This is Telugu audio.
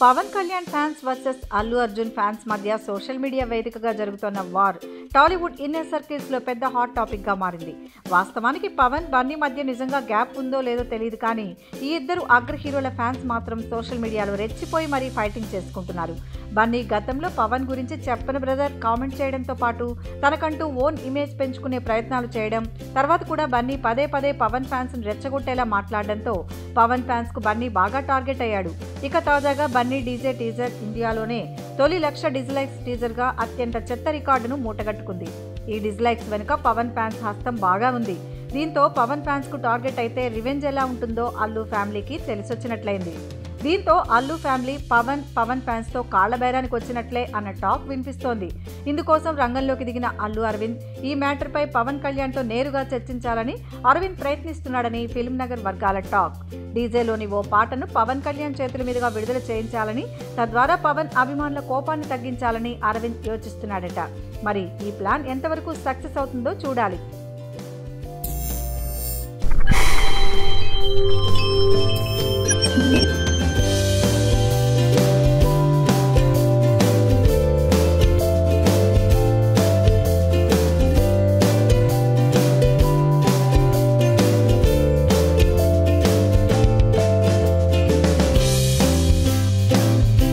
Pawan Kalyan fans versus Allu Arjun fans మధ్య సోషల్ మీడియా వేదికగా జరుగుతున్న వార్ టాలీవుడ్ ఇన్నర్ సర్కిల్స్ లో పెద్ద హాట్ టాపిక్ గా మారింది. వాస్తవానికి పవన్ బన్నీ మధ్య నిజంగా గ్యాప్ ఉందో లేదో తెలియదు, కానీ ఈ ఇద్దరు అగ్ర హీరోల ఫ్యాన్స్ మాత్రం సోషల్ మీడియాలో రెచ్చిపోయి మరీ ఫైటింగ్ చేసుకుంటున్నారు. బన్నీ గతంలో పవన్ గురించి చెప్పని బ్రదర్ కామెంట్ చేయడంతో పాటు తనకంటూ ఓన్ ఇమేజ్ పెంచుకునే ప్రయత్నాలు చేయడం, తర్వాత కూడా బన్నీ పదే పదే పవన్ ఫ్యాన్స్ ను రెచ్చగొట్టేలా మాట్లాడడంతో పవన్ ఫ్యాన్స్ కు బన్నీ బాగా టార్గెట్ అయ్యాడు. ఇక తాజాగా బన్నీ డీజే టీజర్ ఇండియాలోనే తొలి 1,00,000 డిజ్లైక్స్ టీజర్ గా అత్యంత చెత్త రికార్డును మూటగట్టుకుంది. ఈ డిజ్లైక్స్ వెనుక పవన్ ఫ్యాన్స్ హస్తం బాగా ఉంది. దీంతో పవన్ ఫ్యాన్స్ కు టార్గెట్ అయితే రివెంజ్ ఎలా ఉంటుందో అల్లు ఫ్యామిలీకి తెలిసొచ్చినట్లయింది. దీంతో అల్లు ఫ్యామిలీ పవన్ ఫ్యాన్స్ తో కాళ్ల బేరానికి వచ్చినట్లే అన్న టాక్ వినిపిస్తోంది. ఇందుకోసం రంగంలోకి దిగిన అల్లు అరవింద్ ఈ మ్యాటర్ పై పవన్ కళ్యాణ్ తో నేరుగా చర్చించాలని అరవింద్ ప్రయత్నిస్తున్నాడని ఫిల్మ్ నగర్ వర్గాల టాక్. డీజేలోని ఓ పాటను పవన్ కళ్యాణ్ చేతుల మీదుగా విడుదల చేయించాలని, తద్వారా పవన్ అభిమానుల కోపాన్ని తగ్గించాలని అరవింద్ యోచిస్తున్నాడట. మరి ఈ ప్లాన్ ఎంతవరకు సక్సెస్ అవుతుందో చూడాలి.